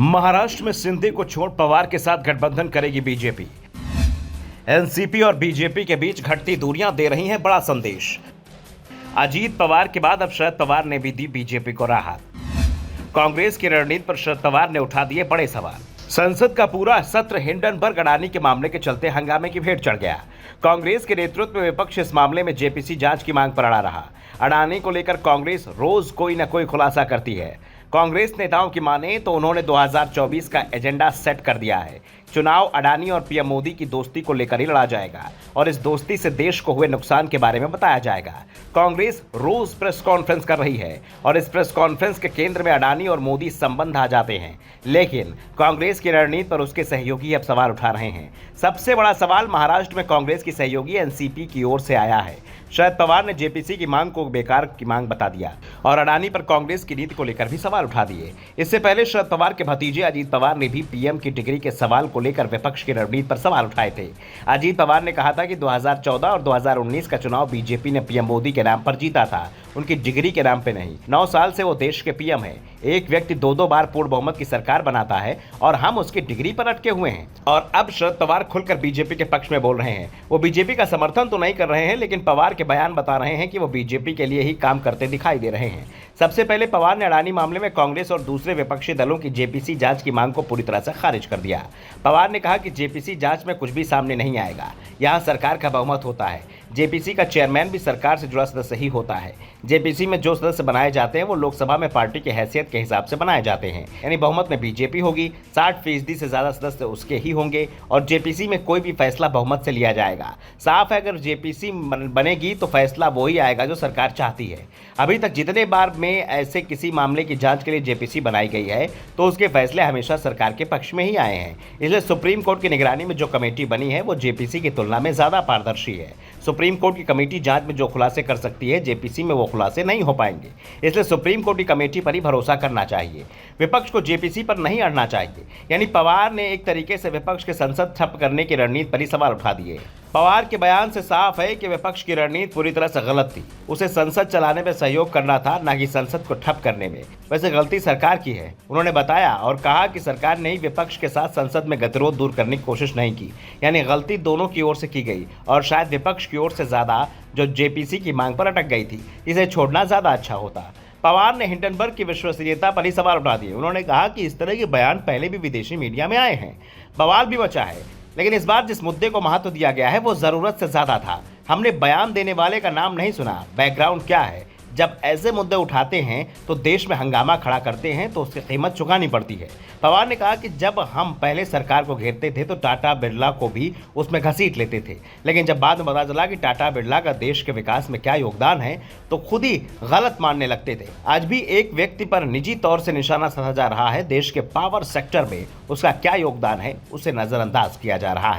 महाराष्ट्र में शिंदे को छोड़ पवार के साथ गठबंधन करेगी बीजेपी। एनसीपी और बीजेपी के बीच घटती दूरियां दे रही हैं बड़ा संदेश। अजीत पवार के बाद अब शरद पवार ने भी दी बीजेपी को राहत। कांग्रेस की रणनीति पर शरद पवार ने उठा दिए बड़े सवाल। संसद का पूरा सत्र हिंडनबर्ग अडानी के मामले के चलते हंगामे की भेंट चढ़ गया। कांग्रेस के नेतृत्व में विपक्ष इस मामले में जेपीसी जांच की मांग पर अड़ा रहा। अडानी को लेकर कांग्रेस रोज कोई न कोई खुलासा करती है। कांग्रेस नेताओं की माने तो उन्होंने 2024 का एजेंडा सेट कर दिया है। चुनाव अडानी और पीएम मोदी की दोस्ती को लेकर ही लड़ा जाएगा और इस दोस्ती से देश को हुए नुकसान के बारे में बताया जाएगा। कांग्रेस रोज प्रेस कॉन्फ्रेंस कर रही है और इस प्रेस कॉन्फ्रेंस के केंद्र में अडानी और मोदी संबंध आ जाते हैं। लेकिन कांग्रेस की रणनीति पर उसके सहयोगी अब सवाल उठा रहे हैं। सबसे बड़ा सवाल महाराष्ट्र में कांग्रेस की सहयोगी एनसीपी की ओर से आया है। शरद पवार ने जेपीसी की मांग को बेकार की मांग बता दिया और अडानी पर कांग्रेस की नीति को लेकर भी सवाल उठा दिए। इससे पहले शरद पवार के भतीजे अजीत पवार ने भी पीएम की डिग्री के सवाल को लेकर विपक्ष की रणनीति पर सवाल उठाए थे। अजीत पवार ने कहा था कि 2014 और 2019 का चुनाव बीजेपी ने पीएम मोदी के नाम पर जीता था, उनकी डिग्री के नाम पे नहीं। 9 साल से वो देश के पीएम है। एक व्यक्ति 2-2 बार पूर्ण बहुमत की सरकार बनाता है और हम उसकी डिग्री पर अटके हुए हैं। और अब शरद पवार खुलकर बीजेपी के पक्ष में बोल रहे हैं। वो बीजेपी का समर्थन तो नहीं कर रहे हैं, लेकिन पवार के बयान बता रहे हैं कि वो बीजेपी के लिए ही काम करते दिखाई दे रहे हैं। सबसे पहले पवार ने अडानी मामले में कांग्रेस और दूसरे विपक्षी दलों की जेपीसी जांच की मांग को पूरी तरह से खारिज कर दिया। पवार ने कहा कि जेपीसी जांच में कुछ भी सामने नहीं आएगा। यहाँ सरकार का बहुमत होता है। जेपीसी का चेयरमैन भी सरकार से जुड़ा सदस्य ही होता है। जेपीसी में जो सदस्य बनाए जाते हैं वो लोकसभा में पार्टी की हैसियत के हिसाब से बनाए जाते हैं। यानी बहुमत में बीजेपी होगी, 60% से ज्यादा सदस्य उसके ही होंगे और जेपीसी में कोई भी फैसला बहुमत से लिया जाएगा। साफ है, अगर जेपीसी बनेगी तो फैसला वही आएगा जो सरकार चाहती है। अभी तक जितने बार में ऐसे किसी मामले की जांच के लिए जेपीसी बनाई गई है तो उसके फैसले हमेशा सरकार के पक्ष में ही आए हैं। इसलिए सुप्रीम कोर्ट की निगरानी में जो कमेटी बनी है वो जेपीसी की तुलना में ज्यादा पारदर्शी है। सुप्रीम कोर्ट की कमेटी जांच में जो खुलासे कर सकती है, जेपीसी में वो खुलासे नहीं हो पाएंगे। इसलिए सुप्रीम कोर्ट की कमेटी पर ही भरोसा करना चाहिए। विपक्ष को जेपीसी पर नहीं अड़ना चाहिए। यानी पवार ने एक तरीके से विपक्ष के संसद ठप करने की रणनीति पर ही सवाल उठा दिए। पवार के बयान से साफ है कि विपक्ष की रणनीति पूरी तरह से गलत थी। उसे संसद चलाने में सहयोग करना था, न कि संसद को ठप करने में। वैसे गलती सरकार की है, उन्होंने बताया और कहा कि सरकार ने ही विपक्ष के साथ संसद में गतिरोध दूर करने की कोशिश नहीं की। यानी गलती दोनों की ओर से की गई और शायद विपक्ष की ओर से ज्यादा जो जेपीसी की मांग पर अटक गई थी, इसे छोड़ना ज्यादा अच्छा होता। पवार ने हिंडनबर्ग की विश्वसनीयता पर ही सवाल उठा दिए। उन्होंने कहा कि इस तरह के बयान पहले भी विदेशी मीडिया में आए हैं, बवाल भी मचा है, लेकिन इस बार जिस मुद्दे को महत्व दिया गया है वो जरूरत से ज्यादा था। हमने बयान देने वाले का नाम नहीं सुना, बैकग्राउंड क्या है। जब ऐसे मुद्दे उठाते हैं तो देश में हंगामा खड़ा करते हैं तो उसकी कीमत चुकानी पड़ती है। पवार ने कहा कि जब हम पहले सरकार को घेरते थे तो टाटा बिरला को भी उसमें घसीट लेते थे, लेकिन जब बाद में पता चला कि टाटा बिरला का देश के विकास में क्या योगदान है तो खुद ही गलत मानने लगते थे। आज भी एक व्यक्ति पर निजी तौर से निशाना साधा जा रहा है। देश के पावर सेक्टर में उसका क्या योगदान है उसे नजरअंदाज किया जा रहा है।